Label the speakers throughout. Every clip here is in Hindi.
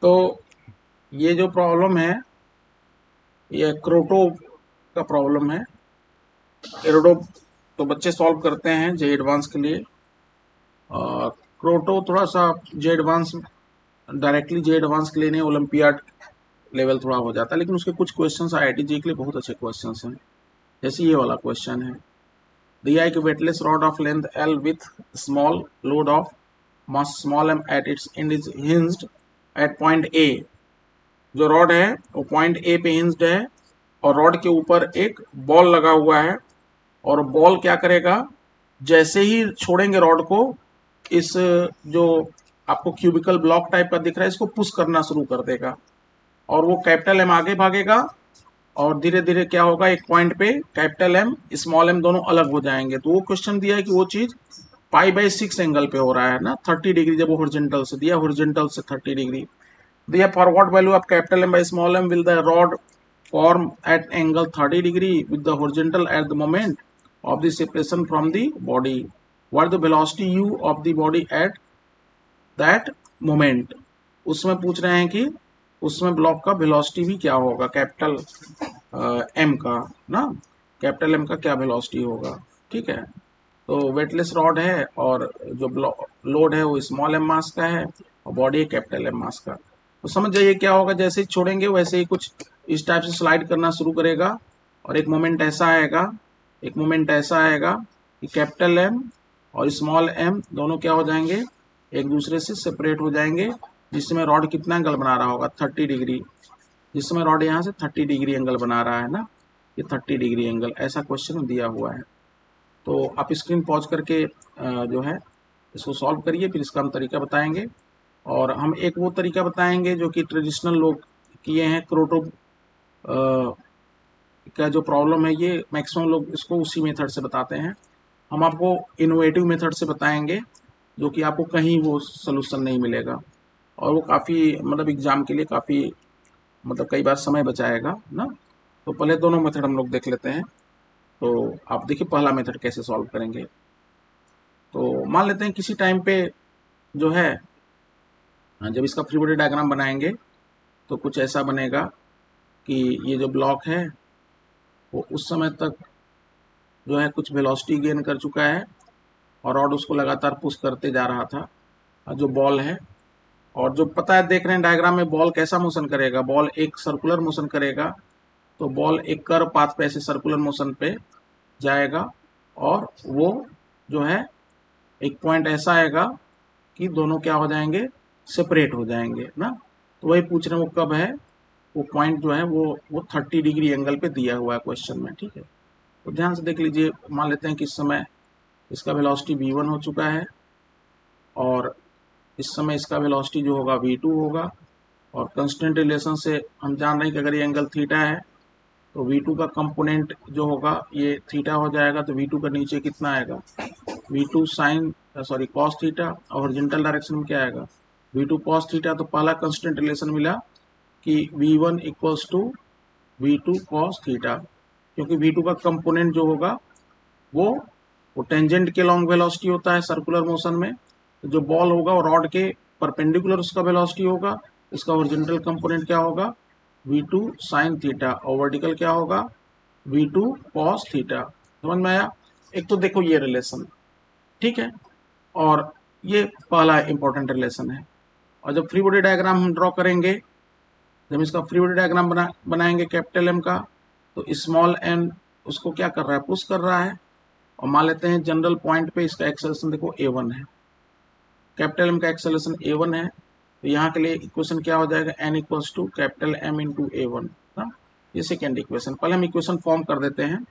Speaker 1: तो ये जो प्रॉब्लम है ये क्रोटो का प्रॉब्लम है। एरोडो तो बच्चे सॉल्व करते हैं जे एडवांस के लिए, और क्रोटो थोड़ा सा जे एडवांस, डायरेक्टली जे एडवांस के लिए नहीं, ओलंपियाड लेवल थोड़ा हो जाता है, लेकिन उसके कुछ क्वेश्चंस आईआईटी जी के लिए बहुत अच्छे क्वेश्चंस हैं। जैसे ये वाला क्वेश्चन है, दिया है कि weightless rod of length L with small load of mass small m at its end is hinged at point A. जो रॉड है वो पॉइंट ए पे हिंज्ड है, और रॉड के ऊपर एक बॉल लगा हुआ है, और बॉल क्या करेगा, जैसे ही छोड़ेंगे रॉड को, इस जो आपको क्यूबिकल ब्लॉक टाइप का दिख रहा है इसको पुश करना शुरू कर देगा, और वो कैपिटल एम आगे भागेगा, और धीरे धीरे क्या होगा, एक पॉइंट पे कैपिटल एम स्मॉल एम दोनों अलग हो जाएंगे। तो वो क्वेश्चन दिया है कि वो चीज π/6 एंगल पे हो रहा है ना, 30 डिग्री, जब वो हॉरिजॉन्टल से दिया, हॉरिजॉन्टल से 30 डिग्री दिया। For what value of capital M by small m will the rod form at angle 30 degree with the horizontal at the moment of the separation from the body? What the velocity u of the body at that moment? उसमें पूछ रहे हैं कि उसमें ब्लॉक का वेलोसिटी भी क्या होगा, कैपिटल एम का ना, कैपिटल एम का क्या वेलोसिटी होगा। ठीक है, तो वेटलेस रॉड है, और जो लोड है वो स्मॉल एम मास का है, और बॉडी कैपिटल एम मास का। तो समझ जाइए क्या होगा, जैसे ही छोड़ेंगे वैसे ही कुछ इस टाइप से स्लाइड करना शुरू करेगा, और एक मोमेंट ऐसा आएगा, एक मोमेंट ऐसा आएगा कि कैपिटल एम और स्मॉल एम दोनों क्या हो जाएंगे, एक दूसरे से सेपरेट हो जाएंगे, जिसमें रॉड कितना एंगल बना रहा होगा, 30 डिग्री। जिसमें रॉड यहाँ से 30 डिग्री एंगल बना रहा है ना, ये 30 डिग्री एंगल, ऐसा क्वेश्चन दिया हुआ है। तो आप स्क्रीन पॉज करके जो है इसको सॉल्व करिए, फिर इसका हम तरीका बताएंगे। और हम एक वो तरीका बताएंगे जो कि ट्रेडिशनल लोग किए हैं, क्रोटो का जो प्रॉब्लम है ये मैक्सिमम लोग इसको उसी मेथड से बताते हैं। हम आपको इनोवेटिव मेथड से बताएंगे, जो कि आपको कहीं वो सोल्यूशन नहीं मिलेगा, और वो काफ़ी मतलब एग्जाम के लिए काफ़ी मतलब कई बार समय बचाएगा ना। तो पहले दोनों मेथड हम लोग देख लेते हैं। तो आप देखिए पहला मेथड कैसे सॉल्व करेंगे। तो मान लेते हैं किसी टाइम पे जो है, जब इसका फ्री बॉडी डायग्राम बनाएंगे तो कुछ ऐसा बनेगा कि ये जो ब्लॉक है वो उस समय तक जो है कुछ वेलोसिटी गेन कर चुका है, और रॉड उसको लगातार पुश करते जा रहा था, जो बॉल है। और जो पता है, देख रहे हैं डायग्राम में, बॉल कैसा मोशन करेगा, बॉल एक सर्कुलर मोशन करेगा। तो बॉल एक कर्व पाथ पे ऐसे सर्कुलर मोशन पे जाएगा, और वो जो है एक पॉइंट ऐसा आएगा कि दोनों क्या हो जाएंगे, सेपरेट हो जाएंगे ना। तो वही पूछ रहे हैं वो कब है, वो पॉइंट जो है वो 30 डिग्री एंगल पे दिया हुआ है क्वेश्चन में। ठीक है, तो ध्यान से देख लीजिए। मान लेते हैं कि इस समय इसका वेलोसिटी v1 हो चुका है, और इस समय इसका वेलोसिटी जो होगा v2 होगा, और कंस्टेंट रिलेशन से हम जान रहे हैं कि अगर ये एंगल थीटा है तो v2 का कंपोनेंट जो होगा ये थीटा हो जाएगा। तो v2 का नीचे कितना आएगा, v2 साइन कॉस थीटा, और हॉरिजॉन्टल डायरेक्शन में क्या आएगा, v2 कॉस थीटा। तो पहला कंस्टेंट रिलेशन मिला कि v1 equals to v2 cos theta, क्योंकि v2 का कंपोनेंट जो होगा वो टेंजेंट के लॉन्ग वेलोसिटी होता है सर्कुलर मोशन में। तो जो बॉल होगा वो रॉड के परपेंडिकुलर उसका वेलोसिटी होगा, इसका हॉरिजॉन्टल कंपोनेंट क्या होगा, v2 साइन थीटा, और वर्टिकल क्या होगा, v2 कॉस थीटा। समझ में आया। एक तो देखो ये रिलेशन, ठीक है, और ये पहला इंपॉर्टेंट रिलेशन है। और जब फ्री बॉडी डायग्राम हम ड्रॉ करेंगे, जब इसका फ्री बॉडी डायग्राम बनाएंगे कैपिटल एम का, तो स्मॉल एम उसको क्या कर रहा है, पुश कर रहा है। और मान लेते हैं जनरल पॉइंट पे इसका एक्सेलरेशन देखो a1 है, कैपिटल एम का एक्सेलरेशन a1 है। तो यहाँ के लिए इक्वेशन क्या हो जाएगा, n equals to capital M into a1 ना। ये सेकेंड इक्वेशन, पहले हम इक्वेशन फॉर्म कर देते हैं।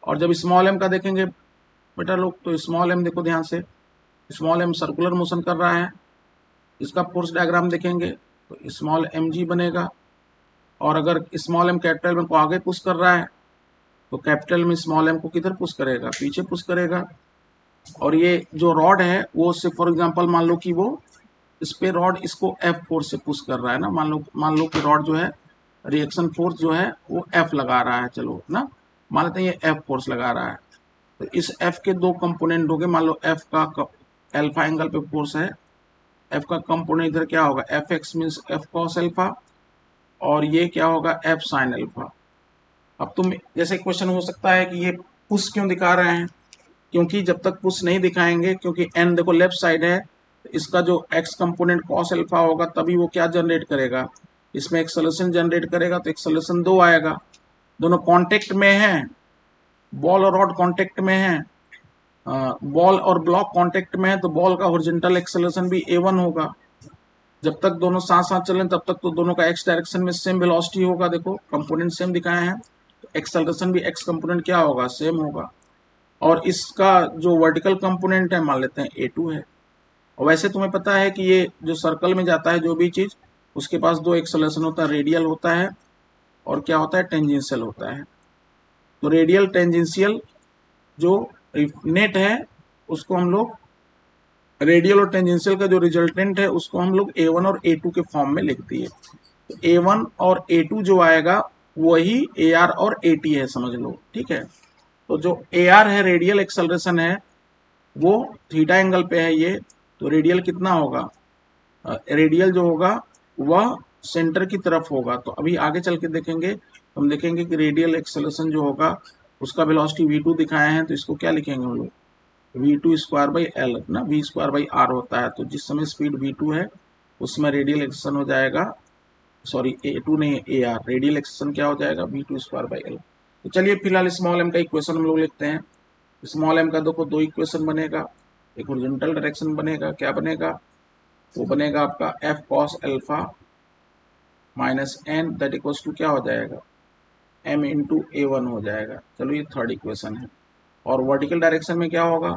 Speaker 1: और जब स्मॉल एम का देखेंगे बेटा लोग, तो स्मॉल एम देखो ध्यान से, स्मॉल एम सर्कुलर मोशन कर रहा है, इसका फोर्स डायग्राम देखेंगे तो स्मॉल एम जी बनेगा। और अगर स्मॉल एम कैपिटल एम को आगे पुश कर रहा है, तो कैपिटल में स्मॉल एम को किधर पुश करेगा, पीछे पुश करेगा। और ये जो रॉड है वो से फॉर एग्जांपल मान लो कि वो इस पे रॉड इसको एफ फोर्स से पुश कर रहा है ना, मान लो कि रॉड जो है रिएक्शन फोर्स जो है वो एफ लगा रहा है, चलो ना, मान लेते हैं ये एफ फोर्स लगा रहा है। तो इस एफ के दो कंपोनेंट हो गए, मान लो एफ का अल्फा एंगल पे फोर्स है एफ का कंपोनेंट इधर क्या होगा, F x means F cos alpha, और ये क्या होगा, एफ साइन अल्फा। अब तुम जैसे क्वेश्चन हो सकता है कि ये पुश क्यों दिखा रहे हैं, क्योंकि जब तक पुश नहीं दिखाएंगे, क्योंकि एन देखो लेफ्ट साइड है, तो इसका जो एक्स कंपोनेंट कॉस अल्फा होगा तभी वो क्या जनरेट करेगा, इसमें एक सोल्यूशन जनरेट करेगा, तो एक सोल्यूशन 2 आएगा। दोनों कांटेक्ट में हैं, बॉल और रॉड कांटेक्ट में है, बॉल और ब्लॉक कांटेक्ट में है, तो बॉल का हॉरिजॉन्टल एक्सेलरेशन भी a1 होगा। जब तक दोनों साथ साथ चलें तब तक तो दोनों का एक्स डायरेक्शन में सेम वेलोसिटी होगा, देखो कंपोनेंट सेम दिखाए हैं, तो एक्सेलरेशन भी एक्स कंपोनेंट क्या होगा, सेम होगा। और इसका जो वर्टिकल कंपोनेंट है मान लेते हैं a2 है। और वैसे तुम्हें पता है कि ये जो सर्कल में जाता है जो भी चीज, उसके पास दो एक्सेलरेशन होता है, रेडियल होता है और क्या होता है, टेंजेंशियल होता है। तो रेडियल टेंजेंशियल जो नेट है उसको हम लोग, रेडियल और टेंजेंशियल का जो रिजल्टेंट है उसको हम लोग a1 और a2 के फॉर्म में लिख दिए। तो a1 और a2 जो आएगा वही ar और at है, समझ लो, ठीक है। तो जो ar है, रेडियल एक्सेलरेशन है, वो थीटा एंगल पे है ये, तो रेडियल कितना होगा, रेडियल जो होगा वह सेंटर की तरफ होगा। तो अभी आगे चल के देखेंगे, हम देखेंगे कि रेडियल एक्सेलरेशन जो होगा उसका वेलोसिटी v2 दिखाए हैं, तो इसको क्या लिखेंगे हम लोग, v2 स्क्वायर बाई एल ना, v स्क्वायर बाई आर होता है। तो जिस समय स्पीड v2 है उसमें रेडियल एक्सेलरेशन हो जाएगा, सॉरी a2 नहीं ए आर, रेडियल एक्सेलरेशन क्या हो जाएगा, v2 स्क्वायर बाई एल। तो चलिए फिलहाल स्मॉल एम का इक्वेशन हम लोग लिखते हैं। स्मॉल एम का देखो दो इक्वेशन बनेगा, एक हॉरिजॉन्टल डायरेक्शन बनेगा, क्या बनेगा, वो बनेगा आपका F cos alpha minus N that equals to क्या हो जाएगा, एम इंटू a1 हो जाएगा। चलो ये थर्ड इक्वेशन है। और वर्टिकल डायरेक्शन में क्या होगा,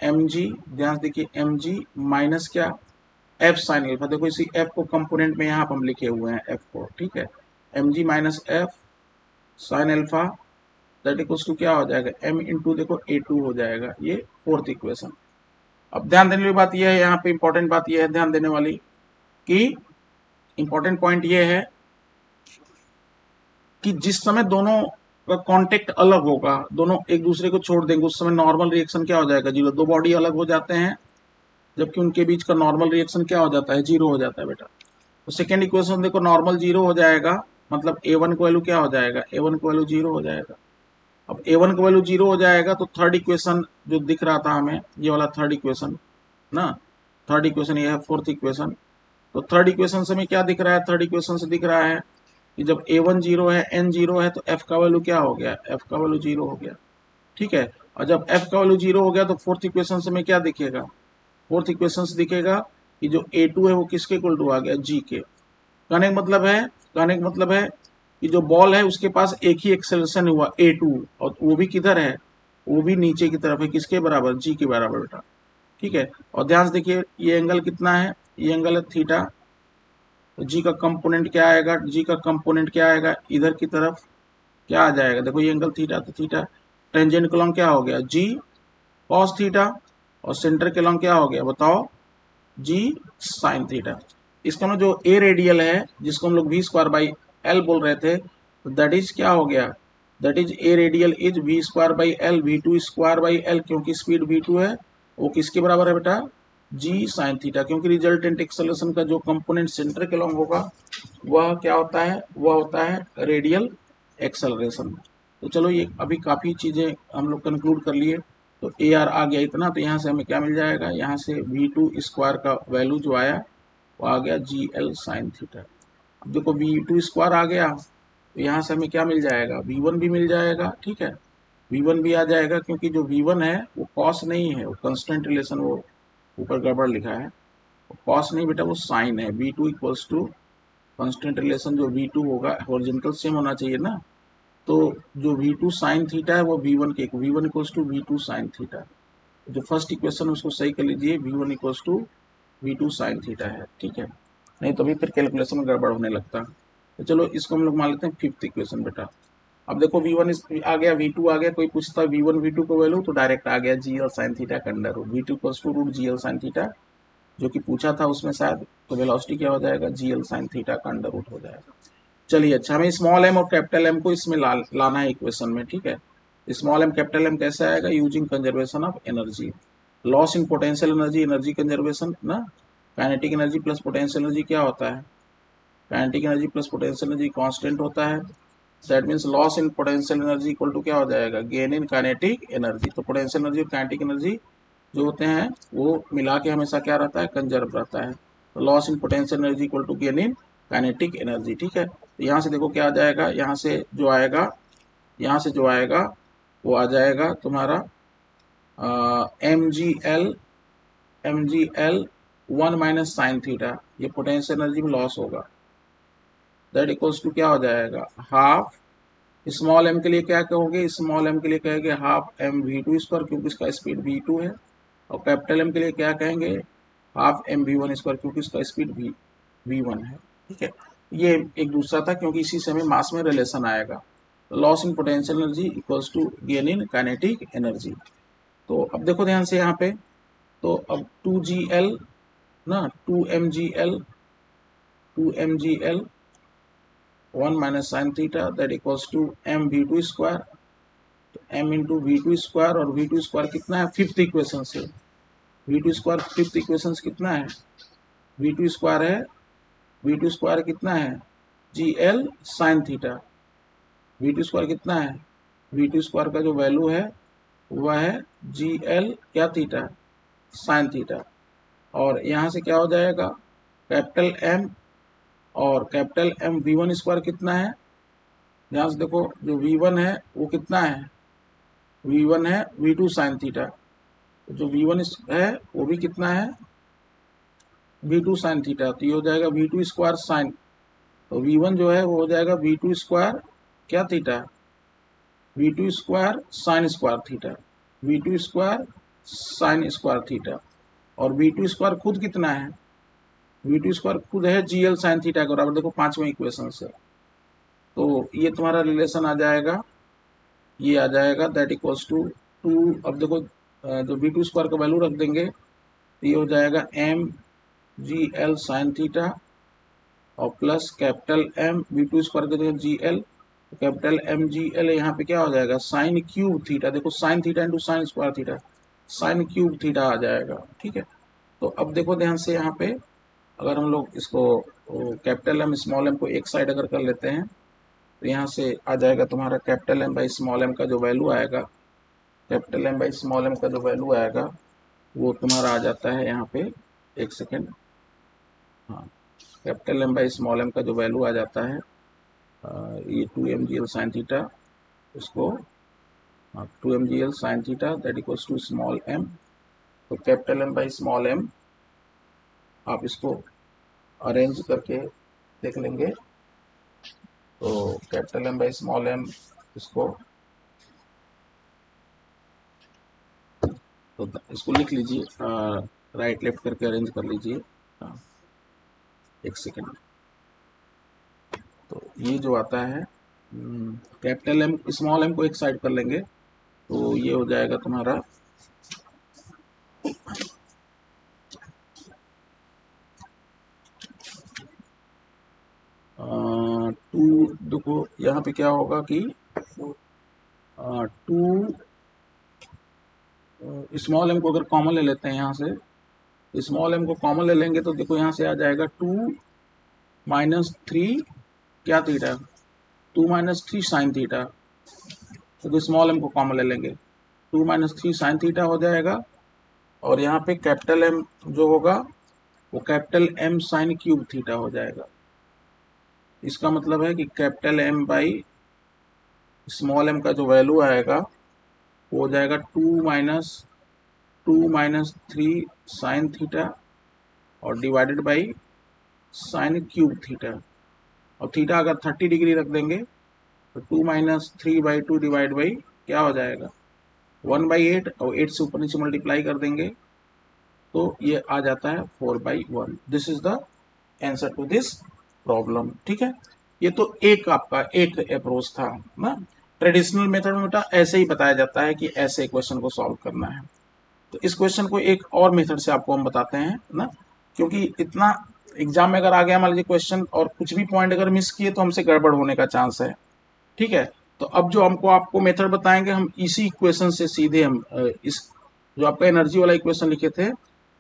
Speaker 1: एम जी, ध्यान देखिए एम जी माइनस क्या, एफ साइन अल्फा, देखो इसी एफ को कंपोनेंट में यहाँ पर हम लिखे हुए हैं एफ को, ठीक है, M G minus F sine alpha that equals to क्या हो जाएगा, एम इंटू देखो a2 हो जाएगा। ये फोर्थ इक्वेशन। अब ध्यान देने वाली बात यह है, यहाँ पे इंपॉर्टेंट बात यह है ध्यान देने वाली, कि इंपॉर्टेंट पॉइंट यह है कि जिस समय दोनों का कांटेक्ट अलग होगा, दोनों एक दूसरे को छोड़ देंगे, उस समय नॉर्मल रिएक्शन क्या हो जाएगा, जीरो। दो बॉडी अलग हो जाते हैं जबकि उनके बीच का नॉर्मल रिएक्शन क्या हो जाता है, जीरो हो जाता है बेटा। तो सेकेंड इक्वेशन देखो, नॉर्मल जीरो हो जाएगा, मतलब a1 को वैल्यू क्या हो जाएगा, a1 को वैल्यू जीरो हो जाएगा। अब a1 को वैल्यू जीरो हो जाएगा तो थर्ड इक्वेशन जो दिख रहा था हमें, ये वाला थर्ड इक्वेशन ना, थर्ड इक्वेशन ये है फोर्थ इक्वेशन। तो थर्ड इक्वेशन से हमें क्या दिख रहा है, थर्ड इक्वेशन से दिख रहा है कि जब a1 जीरो है, n जीरो है, तो f का वैल्यू क्या हो गया, f का वैल्यू जीरो हो गया, ठीक है। और जब f का वैल्यू जीरो हो गया तो फोर्थ इक्वेशन से हमें क्या दिखेगा, फोर्थ इक्वेशन से दिखेगा कि जो a2 है वो किसके इक्वल टू आ गया, g के। कहने का मतलब है कि जो बॉल है उसके पास एक ही एक्सेलरेशन हुआ a2, और वो भी किधर है, वो भी नीचे की तरफ है, किसके बराबर, g के बराबर बेटा, ठीक है। और ध्यान से देखिए ये एंगल कितना है, ये एंगल है थीटा। तो जी का कंपोनेंट क्या आएगा, जी का कंपोनेंट क्या आएगा, इधर की तरफ क्या आ जाएगा, देखो ये एंगल थीटा, तो थीटा टेंजेंट के लॉन्ग क्या हो गया, जी कॉस थीटा, और सेंटर के लॉन्ग क्या हो गया बताओ, जी साइन थीटा। इसका मतलब जो ए रेडियल है जिसको हम लोग वी स्क्वायर बाई एल बोल रहे थे, तो दैट इज क्या हो गया, that is a radial is v square by L, v two square by L, क्योंकि स्पीड वी टू है वो किसके बराबर है बेटा, जी साइन थीटा, क्योंकि रिजल्टेंट एक्सेलरेशन का जो कंपोनेंट सेंटर के लॉन्ग होगा वह क्या होता है, वह होता है रेडियल एक्सेलरेशन। तो चलो ये अभी काफ़ी चीज़ें हम लोग कंक्लूड कर लिए। तो ए आर आ गया इतना, तो यहाँ से हमें क्या मिल जाएगा, यहाँ से वी टू स्क्वायर का वैल्यू जो आया वो आ गया जी एल साइन थीटा। अब देखो वी टू स्क्वायर आ गया, तो यहाँ से हमें क्या मिल जाएगा, वी वन भी मिल जाएगा, ठीक है, वी वन भी आ जाएगा, क्योंकि जो वी वन है वो कॉस नहीं है, वो कंस्टेंट रिलेशन, वो ऊपर गड़बड़ लिखा है, कॉस नहीं बेटा वो साइन है। V two equals to constant relation, जो V2 होगा हॉरिजॉन्टल सेम होना चाहिए ना, तो जो V2 साइन थीटा है वो V1 के, V1 equals to V2 sine theta. जो फर्स्ट इक्वेशन उसको सही कर लीजिए, V1 equals to V2 sine theta है, ठीक है, नहीं तो अभी फिर कैलकुलेशन में गड़बड़ होने लगता। तो चलो इसको हम लोग मान लेते हैं फिफ्थ इक्वेशन बेटा। अब देखो V1 आ गया, V2 आ गया, कोई पूछता है V1 V2 को वैल्यू, तो डायरेक्ट आ गया GL साइन थीटा का under root, V2 equals to root GL sine theta, जो कि पूछा था उसमें शायद, तो वेलोसिटी क्या हो जाएगा, GL साइन थीटा का अंडर रूट हो जाएगा। चलिए अच्छा, हमें स्मॉल एम और कैपिटल एम को इसमें लाना है इक्वेशन में, ठीक है। स्मॉल एम कैपिटल एम कैसे आएगा, using conservation of energy, loss in potential energy, energy conservation ना, kinetic energy plus potential energy क्या होता है? Kinetic energy plus potential energy constant होता है। That means loss in potential energy equal to क्या हो जाएगा? Gain in kinetic energy. तो पोटेंशियल एनर्जी और काइनेटिक एनर्जी जो होते हैं वो मिला के हमेशा क्या रहता है? कंजर्व रहता है। तो loss in potential energy equal to gain in kinetic energy. ठीक है, तो यहाँ से देखो क्या आ जाएगा, यहाँ से जो आएगा, यहाँ से जो आएगा वो आ जाएगा तुम्हारा mgl 1 माइनस साइन थीटा, ये पोटेंशियल एनर्जी में लॉस होगा। दैट इक्वल्स टू क्या हो जाएगा? हाफ, स्मॉल m के लिए क्या कहोगे? स्मॉल m के लिए कहेंगे हाफ mv2 स्क्वायर, क्योंकि इसका स्पीड v2 है। और कैपिटल M के लिए क्या कहेंगे? हाफ mv1 स्क्वायर, क्योंकि इसका स्पीड v1 है। ठीक है, ये एक दूसरा था, क्योंकि इसी से हमें मास में रिलेशन आएगा। Loss in potential energy equals to gain in kinetic energy. तो अब देखो ध्यान से यहाँ पे, तो अब 2gl ना 2mgl 1 minus sine theta that equals to mv2 square. तो m इंटू v2 स्क्वायर, और v2 स्क्वायर कितना है? फिफ्थ इक्वेशन से v2 स्क्वायर, फिफ्थ इक्वेशन कितना है? v2 स्क्वायर है, v2 स्क्वायर कितना है? gl sine theta. v2 square कितना है? v2 स्क्वायर का जो वैल्यू है वह है gl क्या थीटा? Sign theta. और यहाँ से क्या हो जाएगा? कैपिटल M, और कैपिटल M v1 स्क्वायर कितना है? यहाँ से देखो जो v1 है वो कितना है? v1 है v2 साइन थीटा। जो v1 है वो भी कितना है? v2 sine theta. तो ये हो जाएगा v2 स्क्वायर साइन, तो v1 जो है वो हो जाएगा v2 स्क्वायर क्या theta? v2 square sine square theta, v2 square sine square theta. और v2 स्क्वायर खुद कितना है? v2 स्क्वायर खुद है gl साइन थीटा के बराबर। देखो पांचवें इक्वेशन से, तो ये तुम्हारा रिलेशन आ जाएगा, ये आ जाएगा दैट इक्वल्स टू 2। अब देखो जो v2 स्क्वायर का वैल्यू रख देंगे तो ये हो जाएगा mgl साइन थीटा, और plus capital M v2 square के जगह gl, कैपिटल mgl यहाँ पे क्या हो जाएगा? Sine cube theta. देखो sine theta into sine square theta, sine cube theta आ जाएगा। ठीक है, तो अब देखो ध्यान से यहाँ पे, अगर हम लोग इसको कैपिटल M स्मॉल m को एक साइड अगर कर लेते हैं तो यहाँ से आ जाएगा तुम्हारा capital M by small m का जो वैल्यू आएगा, capital M by small m का जो वैल्यू आएगा वो तुम्हारा आ जाता है यहाँ पे, एक सेकेंड, हाँ, capital M by small m का जो वैल्यू आ जाता है ये 2mgl साइन थीटा, इसको 2mgl sine theta that equals to small m। तो capital M by small m आप इसको अरेंज करके देख लेंगे। तो capital M by small m इसको, तो इसको लिख लीजिए, राइट लेफ्ट करके अरेंज कर लीजिए। एक सेकेंड, तो ये जो आता है कैपिटल M स्मॉल m को एक साइड कर लेंगे तो ये हो जाएगा तुम्हारा टू। देखो यहाँ पे क्या होगा कि 2 स्मॉल m को अगर कॉमन ले लेते हैं यहाँ से, स्मॉल m को कॉमन ले लेंगे तो देखो यहाँ से आ जाएगा 2 माइनस 3 क्या थीटा? 2 minus 3 sine theta. तो स्मॉल m को कॉमन ले लेंगे, 2 माइनस 3 साइन थीटा हो जाएगा। और यहाँ पे कैपिटल M जो होगा वो capital M sine cube theta हो जाएगा। इसका मतलब है कि capital M by small m का जो वैल्यू आएगा वो हो जाएगा 2 माइनस 3 साइन थीटा और divided by sine cube theta. और थीटा अगर 30 डिग्री रख देंगे तो 2 माइनस 3/2 डिवाइड बाई क्या हो जाएगा? 1/8, और 8 से ऊपर नीचे मल्टीप्लाई कर देंगे तो ये आ जाता है 4/1। This is the answer to this problem. ठीक है, ये तो एक आपका एक अप्रोच था ना। ट्रेडिशनल मेथड में बेटा ऐसे ही बताया जाता है कि ऐसे क्वेश्चन को सॉल्व करना है। तो इस क्वेश्चन को एक और मेथड से आपको हम बताते हैं ना, क्योंकि इतना एग्जाम में अगर आ गया मान लीजिए क्वेश्चन और कुछ भी पॉइंट अगर मिस किए तो हमसे गड़बड़ होने का चांस है। ठीक है, तो अब जो हमको आपको मेथड बताएंगे हम इसी इक्वेशन से सीधे हम इस जो आपका एनर्जी वाला इक्वेशन लिखे थे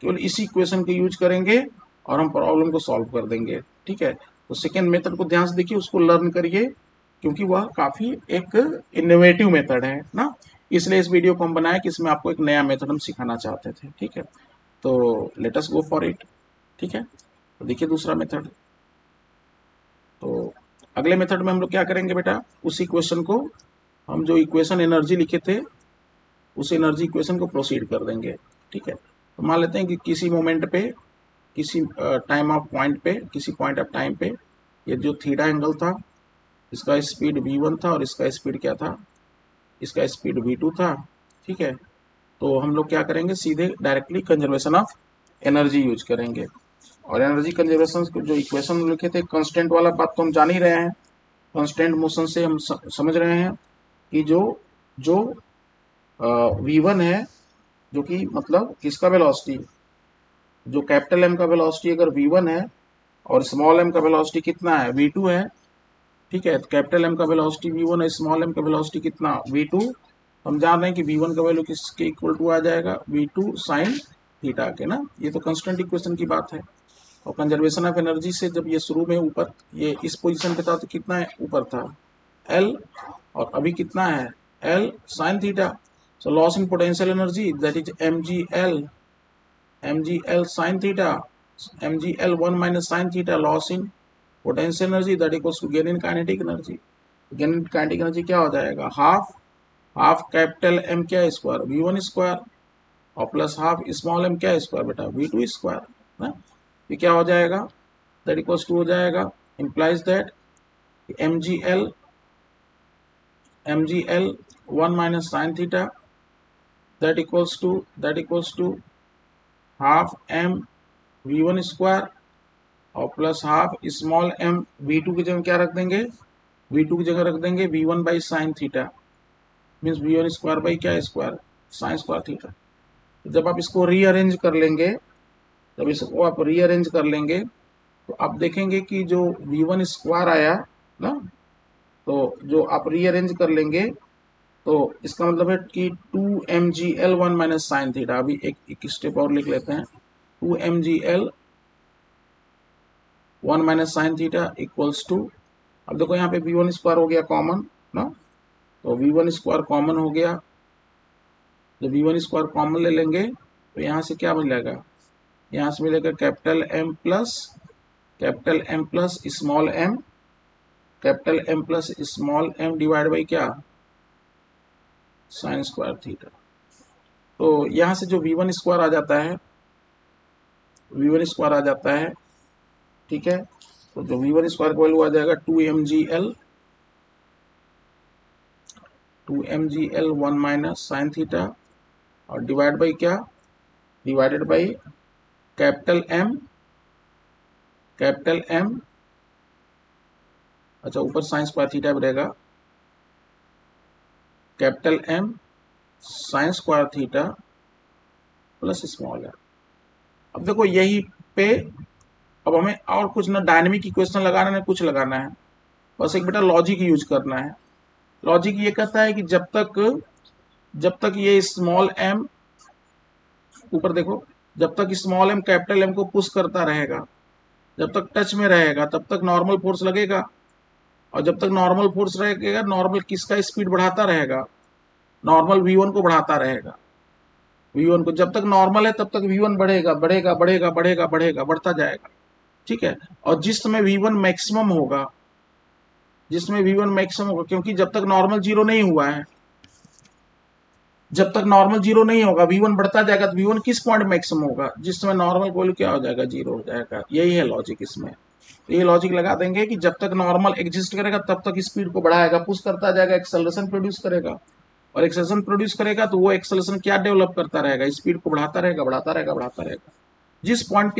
Speaker 1: केवल इसी इक्वेशन को यूज करेंगे और हम प्रॉब्लम को सॉल्व कर देंगे। ठीक है, तो सेकेंड मेथड को ध्यान से देखिए, उसको लर्न करिए, क्योंकि वह काफ़ी एक इनोवेटिव मेथड है ना, इसलिए इस वीडियो को हम बनाए कि इसमें आपको एक नया मेथड हम सिखाना चाहते थे। ठीक है, तो let us go for it. ठीक है, तो देखिए दूसरा मेथड। तो अगले मेथड में हम लोग क्या करेंगे बेटा, उसी क्वेश्चन को हम जो इक्वेशन एनर्जी लिखे थे उस एनर्जी इक्वेशन को प्रोसीड कर देंगे। ठीक है, तो मान लेते हैं कि किसी मोमेंट पे, किसी टाइम ऑफ पॉइंट पे, किसी पॉइंट ऑफ टाइम पे ये जो थीटा एंगल था, इसका स्पीड v1 था और इसका स्पीड क्या था, इसका स्पीड v2 था। ठीक है, तो हम लोग क्या करेंगे, सीधे directly conservation of energy use करेंगे। और एनर्जी कंजर्वेशन को जो इक्वेशन लिखे थे, कांस्टेंट वाला बात तो हम जान ही रहे हैं, कांस्टेंट मोशन से हम समझ रहे हैं कि जो जो v1 है, जो कि मतलब किसका वेलोसिटी, जो कैपिटल एम का वेलोसिटी अगर v1 है और स्मॉल एम का वेलोसिटी कितना है, v2 है। ठीक है, तो कैपिटल एम का वेलोसिटी v1 है, स्मॉल एम का वेलोसिटी कितना, v2। हम जान रहे हैं कि v1 का वैल्यू किसके इक्वल टू आ जाएगा, v2 साइन थीटा के ना, ये तो कांस्टेंट इक्वेशन की बात है। और कंजर्वेशन ऑफ एनर्जी से जब ये शुरू में ऊपर ये इस पोजीशन पे था तो कितना है, ऊपर था L, और अभी कितना है L sine theta. So loss in potential energy that is mgl sine theta, mgl 1 minus sine theta, loss in potential energy that equals to gain in kinetic energy. Gain in kinetic energy क्या हो जाएगा, हाफ कैपिटल एम क्या स्क्वायर v1 स्क्वायर, और प्लस हाफ स्मॉल एम क्या स्क्वायर बेटा v2 स्क्वायर ना। ये क्या हो जाएगा, दैट इक्वल्स टू हो जाएगा, implies that mgl 1 minus sine theta that equals to half M v1 square और plus half small M v2 की जगह क्या रख देंगे, v2 की जगह रख देंगे v1 by sine theta, means v1 square by क्या स्क्वायर, साइन स्क्वायर थीटा। जब आप इसको रीअरेंज कर लेंगे, जब इसको आप रीअरेंज कर लेंगे तो आप देखेंगे कि जो v1 स्क्वायर आया ना, तो जो आप रीअरेंज कर लेंगे तो इसका मतलब है कि 2mgl 1 माइनस साइन थीटा। अभी एक स्टेप और लिख लेते हैं, 2mgl 1 minus sine theta equals to, अब देखो यहाँ पे v1 स्क्वायर हो गया कॉमन ना, तो v1 स्क्वायर कॉमन हो गया, जब v1 स्क्वायर कॉमन ले लेंगे तो यहाँ से क्या मिलेगा, यहाँ से मिलेगा capital M plus small m, capital M plus small m divide by क्या, साइन स्क्वायर थीटा। तो यहाँ से जो v1 स्क्वायर आ जाता है, v1 स्क्वायर आ जाता है। ठीक है, तो जो v1 स्क्वायर का वैल्यू आ जाएगा 2mgl 1 माइनस साइन थीटा और डिवाइड बाई क्या, डिवाइडेड बाई कैपिटल एम, अच्छा ऊपर साइन स्क्वायर थीटा भी रहेगा, capital M sine square theta plus small m. अब देखो यही पे अब हमें और कुछ ना डायनेमिक इक्वेशन लगाना है, कुछ लगाना है, बस एक बेटा लॉजिक यूज करना है। लॉजिक ये कहता है कि जब तक ये स्मॉल एम, ऊपर देखो, जब तक स्मॉल एम कैपिटल एम को पुश करता रहेगा, जब तक टच में रहेगा तब तक नॉर्मल फोर्स लगेगा, और जब तक नॉर्मल फोर्स रहेगा, नॉर्मल किसका स्पीड बढ़ाता रहेगा, नॉर्मल v1 को बढ़ाता रहेगा, v1 को, जब तक नॉर्मल है तब तक v1 बढ़ेगा बढ़ेगा बढ़ेगा बढ़ेगा बढ़ेगा बढ़ता जाएगा। ठीक है, और जिस समय v1 मैक्सिमम होगा, क्योंकि जब तक नॉर्मल जीरो नहीं हुआ है, जब तक नॉर्मल जीरो नहीं होगा v1 बढ़ता जाएगा, तो v1 किस पॉइंट मैक्सिमम होगा, जिस समय नॉर्मल वैल्यू क्या हो जाएगा, जीरो हो जाएगा। यही है लॉजिक इसमें, ये लॉजिक लगा देंगे कि जब तक नॉर्मल एग्जिस्ट करेगा तब तक स्पीड को बढ़ाएगा, पुश करता जाएगा, एक्सेलरेशन प्रोड्यूस करेगा, और एक्सेलरेशन प्रोड्यूस करेगा तो वो एक्सेलरेशन क्या डेवलप करता रहेगा, स्पीड को बढ़ाता रहेगा बढ़ाता रहेगा बढ़ाता रहेगा। जिस पॉइंट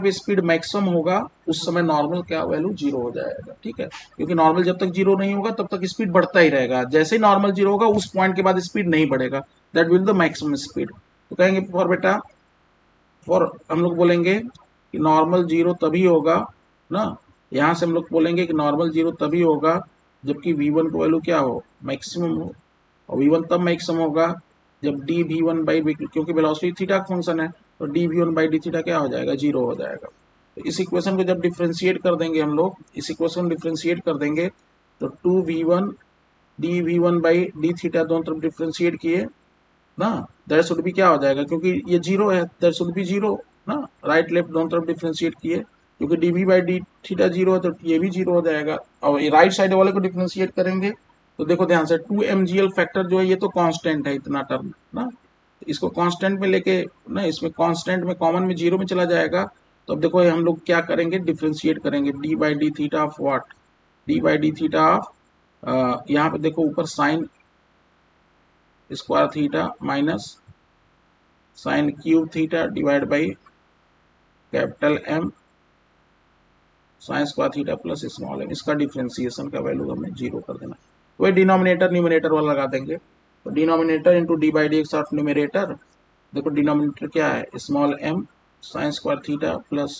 Speaker 1: पे स्पीड मैक्सिमम होगा उस समय नॉर्मल क्या वैल्यू, जीरो हो जाएगा। ठीक है, क्योंकि नॉर्मल जब तक जीरो नहीं होगा तब तक स्पीड बढ़ता ही रहेगा, जैसे ही नॉर्मल जीरो होगा उस पॉइंट के बाद स्पीड नहीं बढ़ेगा, that will the maximum speed. तो कहेंगे फॉर बेटा, फॉर हम लोग बोलेंगे कि नॉर्मल जीरो तभी होगा ना, यहाँ से हम लोग बोलेंगे कि नॉर्मल जीरो तभी होगा जबकि v1 का वैल्यू क्या हो, मैक्सिमम हो, और v1 तब मैक्सिमम होगा जब d v1 बाई v2, क्योंकि वेलोसिटी थीटा का फंक्शन है, तो d v one by d theta क्या हो जाएगा, जीरो हो जाएगा। तो इस इक्वेशन को जब डिफ्रेंशिएट कर देंगे हम लोग, इस इक्वेशन डिफ्रेंशिएट कर देंगे तो two v one d v one by d theta दोनों तरफ डिफ्रेंशिएट किए ना, दैट शुड भी क्या हो जाएगा, क्योंकि ये जीरो है दैट शुड भी जीरो ना, राइट लेफ्ट दोनों तरफ डिफ्रेंशिएट किए, क्योंकि d v by d theta zero है तो ये भी जीरो हो जाएगा। और ये राइट साइड वाले को डिफ्रेंशिएट करेंगे तो देखो ध्यान से, two m g L factor जो है ये तो कांस्टेंट है इतना टर्म ना, इसको कांस्टेंट में लेके ना, इसमें कांस्टेंट में कॉमन में जीरो में चला जाएगा। तो अब देखो हम लोग क्या करेंगे, डिफ्रेंशिएट करेंगे d by d theta of what, d by d theta of यहाँ पे देखो ऊपर sine square theta minus sine cube theta divide by capital M sine square theta plus small m, इसका डिफ्रेंसिएशन का वैल्यू हमें जीरो कर देना। वही डिनोमिनेटर न्यूमिनेटर वाला लगा देंगे, तो denominator into d by d x of numerator, देखो डिनोमिनेटर क्या है, small m sine square theta plus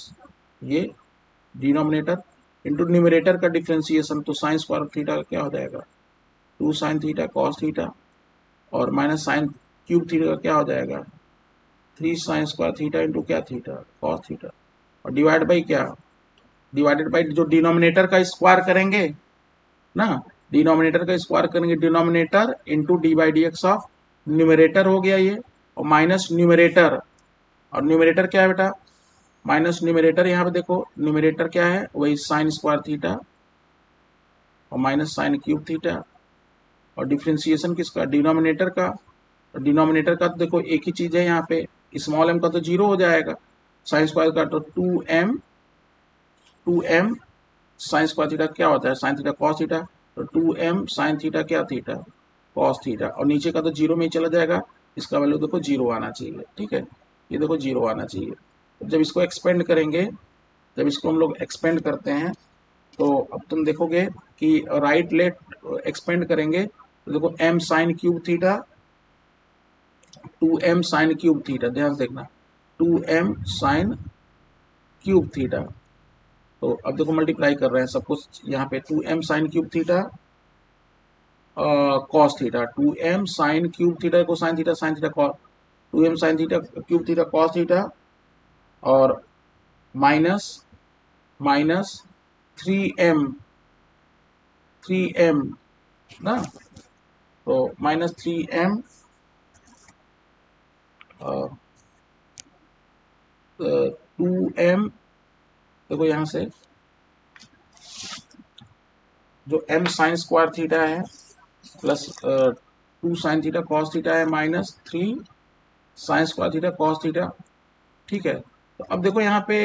Speaker 1: ये डिनोमिनेटर इंटू न्यूमिनेटर का डिफ्रेंसिएशन, तो साइन स्क्वायर थीटा क्या हो जाएगा, two sine theta cos theta, और माइनस साइन क्यूब थीटा का क्या हो जाएगा, three sine square theta into क्या थीटा कॉस थीटा, और डिवाइड बाई क्या, डिवाइडेड बाई जो डिनोमिनेटर का स्क्वायर करेंगे ना, डिनोमिनेटर का स्क्वायर करेंगे, denominator into d by d x of numerator हो गया ये, और माइनस न्यूमरेटर, और न्यूमरेटर क्या है बेटा, माइनस न्यूमरेटर, यहाँ पे देखो न्यूमरेटर क्या है, वही साइन स्क्वायर थीटा और माइनस साइन क्यूब थीटा, और डिफ्रेंसिएशन किसका, डिनोमिनेटर का, और डिनोमिनेटर का तो देखो एक ही चीज है यहाँ पे, स्मॉल एम का तो जीरो हो जाएगा, साइन स्क्वायर का तो two M sine square theta क्या होता है, साइन थीटा कॉस थीटा, तो टू एम साइन थीटा क्या थीटा कॉस थीटा, और नीचे का तो जीरो में ही चला जाएगा, इसका वैल्यू देखो जीरो आना चाहिए, ठीक है, ये देखो जीरो आना चाहिए। तो जब इसको एक्सपेंड करेंगे, जब इसको हम लोग एक्सपेंड करते हैं तो अब तुम देखोगे कि राइट लेफ्ट एक्सपेंड करेंगे तो देखो m sine cube theta, two M sine cube theta, ध्यान से देखना, two M sine cube theta, तो अब देखो मल्टीप्लाई कर रहे हैं सब कुछ यहाँ पे, two M sine cube theta cos theta, two M sine cube theta को sine theta cos, two M sine theta cube theta cos theta, और माइनस माइनस थ्री एम ना, तो minus three M two M, देखो यहाँ से जो एम साइन स्क्वायर थीटा है plus two sine theta cos theta है minus three sine square theta cos theta, ठीक है। तो अब देखो यहाँ पे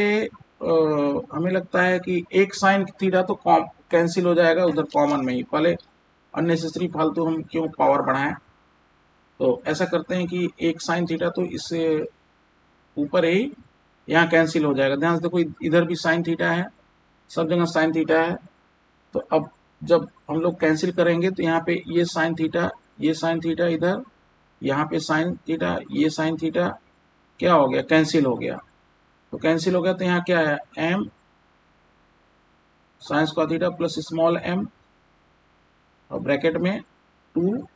Speaker 1: हमें लगता है कि एक साइन थीटा तो कैंसिल हो जाएगा उधर कॉमन में ही, पहले अननेसेसरी फालतू हम क्यों पावर बढ़ाएं, तो ऐसा करते हैं कि एक साइन थीटा तो इससे ऊपर ही यहाँ कैंसिल हो जाएगा, ध्यान से देखो इधर भी साइन थीटा है, सब जगह साइन थीटा है, तो अब जब हम लोग कैंसिल करेंगे तो यहाँ पे ये साइन थीटा इधर, यहाँ पे साइन थीटा, ये साइन थीटा क्या हो गया, कैंसिल हो गया, तो कैंसिल हो गया तो यहाँ क्या है, m sine square theta plus small m, और ब्रैकेट में two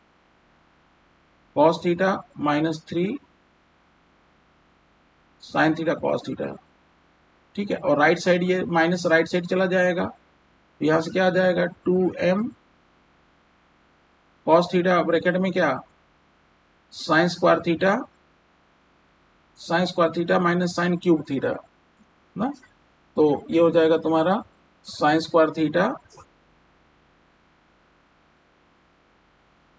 Speaker 1: cos theta minus three sine theta cos theta, ठीक है, और राइट साइड ये माइनस राइट साइड चला जाएगा, तो यहाँ से क्या आ जाएगा, two m cos theta bracket में क्या, sine square theta minus sine cube theta ना, तो ये हो जाएगा तुम्हारा sine square theta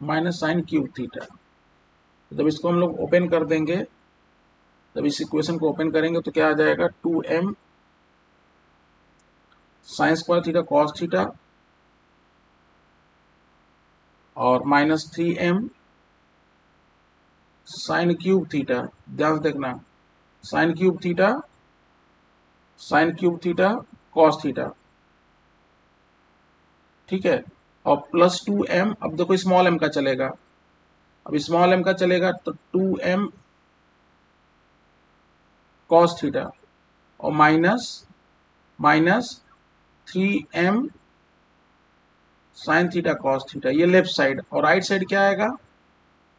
Speaker 1: minus sine cube theta. जब इसको हम लोग ओपन कर देंगे, जब इस इक्वेशन को ओपन करेंगे तो क्या आ जाएगा, two M sine square theta cos theta और minus three M sine cube theta, ध्यान से देखना, sine cube theta cos theta, ठीक है, और प्लस टू एम, अब देखो स्मॉल एम का चलेगा, अब स्मॉल एम का चलेगा तो टू एम कॉस थीटा और minus three M sine theta cos theta, ये लेफ्ट साइड, और राइट साइड क्या आएगा,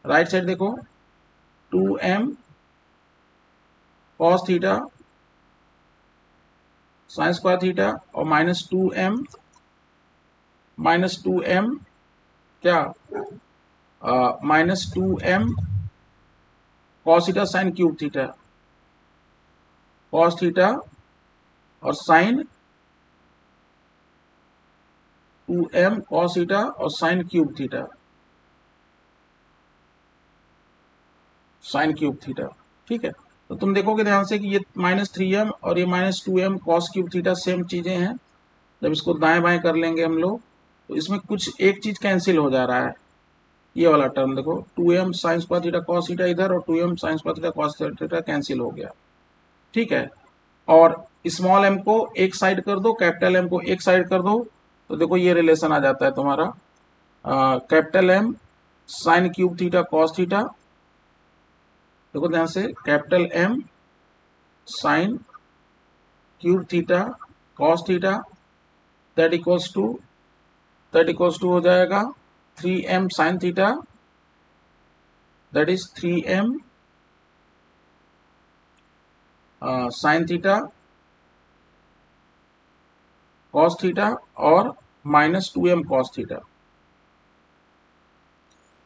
Speaker 1: राइट साइड देखो two m cos theta sine square theta और -2m क्या -2m cos theta sine cube theta, cos theta और साइन 2m कॉस थीटा और sine cube theta, sine cube theta. ठीक है, तो तुम देखोगे ध्यान से कि ये -3m और ये -2m cos cube theta same चीजें हैं। जब इसको दाएं बाएं कर लेंगे हम लोग तो इसमें कुछ एक चीज कैंसिल हो जा रहा है। ये वाला टर्म देखो, 2m sign square theta cos theta इधर और 2m sign square theta cos theta cancel हो गया। ठीक है, और स्मॉल m को एक साइड कर दो, कैपिटल m को एक साइड कर दो, तो देखो ये रिलेशन आ जाता है तुम्हारा capital M sine cube theta cos theta. देखो ध्यान से, capital M sine cube theta cos theta that equals to हो जाएगा 3m sine theta that is 3m sine theta cos theta और -2m कॉस थीटा।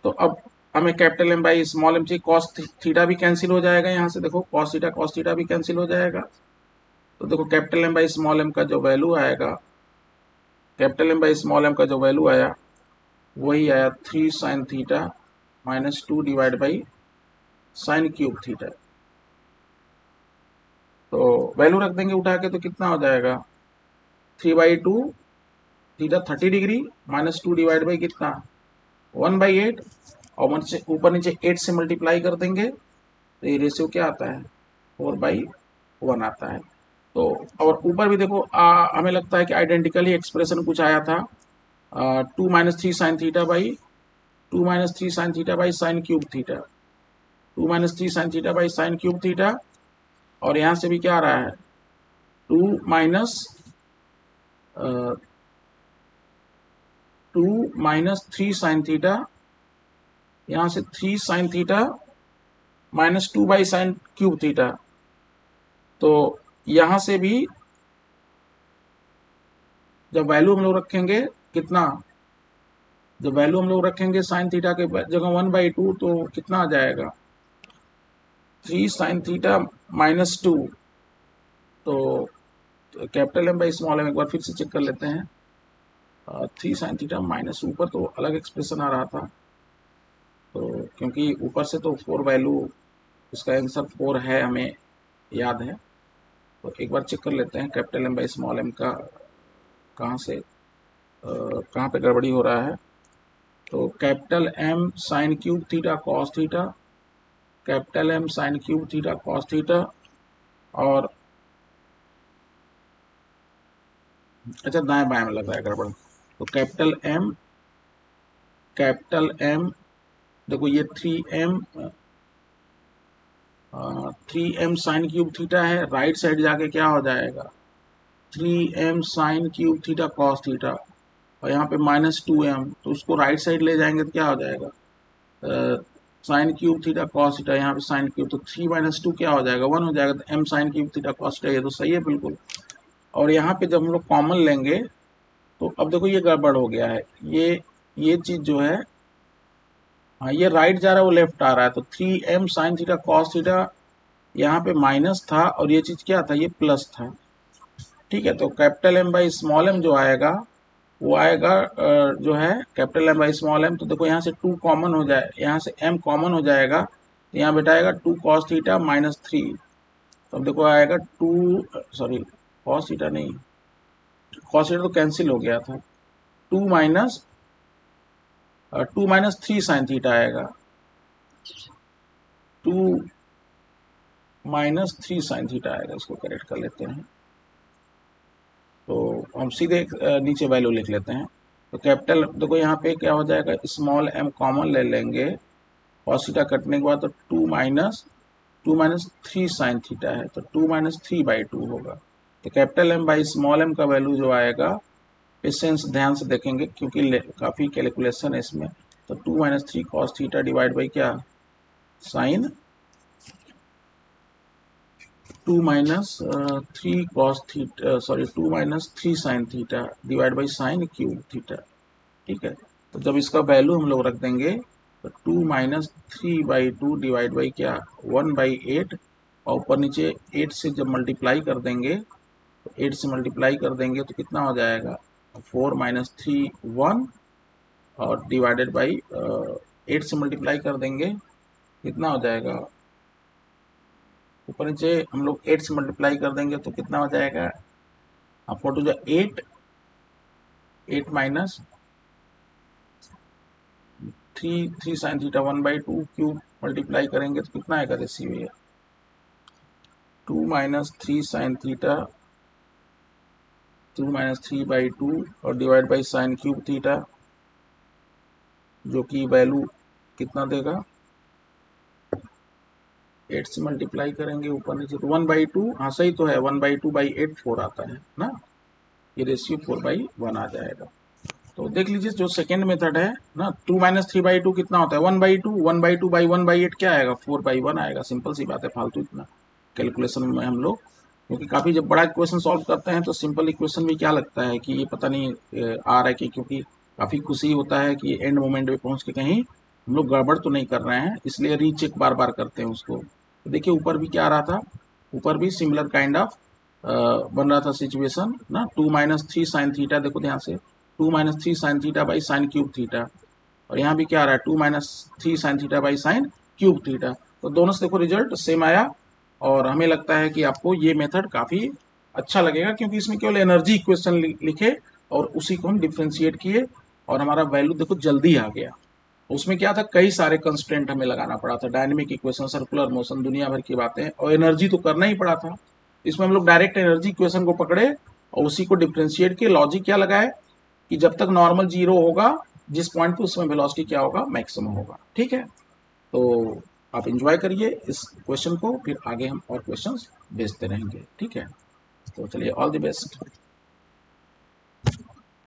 Speaker 1: तो अब हमें capital M by small m चाहिए, कॉस थीटा भी कैंसिल हो जाएगा यहाँ से, देखो कॉस थीटा भी कैंसिल हो जाएगा। तो देखो capital M by small m का जो वैल्यू आएगा, capital M by small m का जो वैल्यू आया वही आया 3 sine theta -2 divide by sine cube theta. तो वैल्यू रख देंगे उठा के, तो कितना हो जाएगा 3/2 थीटा 30 डिग्री -2 डिवाइड बाई कितना 1/8 और ऊपर नीचे 8 से मल्टीप्लाई कर देंगे तो ये रेशियो क्या आता है 4/1 आता है। तो और ऊपर भी देखो हमें लगता है कि आइडेंटिकल ही एक्सप्रेशन कुछ आया था 2 - 3 sine theta by 2 - 3 sine theta by sine cube theta, 2 - 3 sine theta by sine cube theta. और यहाँ से भी क्या आ रहा है 2 - 3 साइन थीटा, यहाँ से 3 sine theta -2 by sine cube theta. तो यहाँ से भी जब वैल्यू हम लोग रखेंगे कितना, जब वैल्यू हम लोग रखेंगे साइन थीटा के जगह 1/2 तो कितना आ जाएगा 3 साइन थीटा -2। तो capital M by small m एक बार फिर से चेक कर लेते हैं, 3 साइन थीटा माइनस ऊपर तो अलग एक्सप्रेशन आ रहा था, तो क्योंकि ऊपर से तो 4 वैल्यू, इसका आंसर 4 है हमें याद है। तो एक बार चेक कर लेते हैं capital M by small m का कहाँ पे गड़बड़ी हो रहा है। तो capital M sine cube theta cos theta, capital M sine cube theta cos theta और अच्छा दाएं बाएं में लग रहा है गड़बड़। तो कैपिटल M देखो ये 3m साइन क्यूब थीटा है, राइट साइड जाके क्या हो जाएगा 3m sign cube theta cos theta और यहाँ पे -2m, तो उसको राइट साइड ले जाएंगे तो क्या हो जाएगा sine cube theta cos theta, यहाँ पे साइन क्यूब, तो 3 - 2 क्या हो जाएगा 1 हो जाएगा। तो m sine cube theta cos theta, ये तो सही है बिल्कुल। और यहाँ पे जब हम लोग कॉमन लेंगे तो अब देखो ये गड़बड़ हो गया है, ये चीज जो है, हाँ ये राइट जा रहा है वो लेफ्ट आ रहा है। तो 3m sine theta cos theta यहाँ पे माइनस था और ये चीज क्या था ये प्लस था। ठीक है, तो capital M by small m जो आएगा वो आएगा जो है capital M by small m। तो देखो यहाँ से 2 कॉमन हो जाए, यहाँ से m कॉमन हो जाएगा तो यहाँ बेटा आएगा 2 कॉस थीटा -3। तो अब देखो आएगा 2 सॉरी कॉस थीटा नहीं, कॉस थीटा तो कैंसिल हो गया था, 2 - 3 साइन थीटा आएगा, 2 - 3 साइन थीटा आएगा। इसको करेक्ट कर लेते हैं, तो हम सीधे नीचे वैल्यू लिख लेते हैं। तो कैपिटल देखो यहाँ पे क्या हो जाएगा स्मॉल m कॉमन ले लेंगे, cos थीटा कटने के बाद तो 2 - 3 साइन थीटा है तो 2 - 3/2 होगा। तो capital M by small m का वैल्यू जो आएगा, पेशेंस ध्यान से देखेंगे क्योंकि काफ़ी कैलकुलेशन है इसमें। तो 2 - 3 cos थीटा डिवाइड बाई क्या sine 2 minus 3 cos theta, sorry 2 minus 3 sine theta divide by sine cube theta. ठीक है, तो जब इसका वैल्यू हम लोग रख देंगे तो 2 माइनस 3/2 डिवाइड बाई क्या 1/8, और ऊपर नीचे 8 से जब मल्टीप्लाई कर देंगे तो 8 से मल्टीप्लाई कर देंगे तो कितना हो जाएगा 4 माइनस 3 1, और डिवाइडेड बाई 8 से मल्टीप्लाई कर देंगे कितना हो जाएगा, ऊपर नीचे हम लोग 8 से मल्टीप्लाई कर देंगे तो कितना हो जाएगा, अब 4 to 8, 8 minus 3 sine theta 1/2 cube multiply करेंगे तो कितना आएगा रेशियो ये 2 माइनस 3 साइन थीटा 2 माइनस 3/2 और divide by sine cube theta, जो कि वैल्यू कितना देगा 8 से मल्टीप्लाई करेंगे ऊपर नीचे तो 1/2, हाँ सही तो है 1/2/8 4 आता है ना, ये रेशियो 4/1 आ जाएगा। तो देख लीजिए जो सेकेंड मेथड है ना 2 माइनस 3/2 कितना होता है 1/2, 1/2/1/8 क्या आएगा 4/1 आएगा। सिंपल सी बात है, फालतू इतना कैलकुलेशन में हम लोग, क्योंकि काफ़ी जब बड़ा इक्वेशन सॉल्व करते हैं तो सिंपल इक्वेशन भी क्या लगता है कि ये पता नहीं आ रहा है कि, क्योंकि काफ़ी खुशी होता है कि एंड मोमेंट पे पहुंच के कहीं हम लोग गड़बड़ तो नहीं कर रहे हैं, इसलिए रीचेक बार बार करते हैं उसको। तो देखिए ऊपर भी क्या आ रहा था, ऊपर भी सिमिलर काइंड ऑफ बन रहा था सिचुएशन ना 2 माइनस 3 साइन थीटा, देखो ध्यान से 2 minus 3 sine theta by sine cube theta, और यहाँ भी क्या आ रहा है 2 minus 3 sine theta by sine cube theta. तो दोनों से देखो रिजल्ट सेम आया, और हमें लगता है कि आपको ये मेथड काफ़ी अच्छा लगेगा, क्योंकि इसमें केवल एनर्जी इक्वेशन लिखे और उसी को हम डिफ्रेंशिएट किए और हमारा वैल्यू देखो जल्दी आ गया। उसमें क्या था कई सारे कंस्टेंट हमें लगाना पड़ा था, डायनेमिक इक्वेशन, सर्कुलर मोशन, दुनिया भर की बातें, और एनर्जी तो करना ही पड़ा था। इसमें हम लोग डायरेक्ट एनर्जी इक्वेशन को पकड़े और उसी को डिफ्रेंशिएट किए। लॉजिक क्या लगाए कि जब तक नॉर्मल जीरो होगा जिस पॉइंट पे, उसमें वेलोसिटी क्या होगा मैक्सिमम होगा। ठीक है, तो आप एंजॉय करिए इस क्वेश्चन को, फिर आगे हम और क्वेश्चंस भेजते रहेंगे। ठीक है, तो चलिए ऑल द बेस्ट।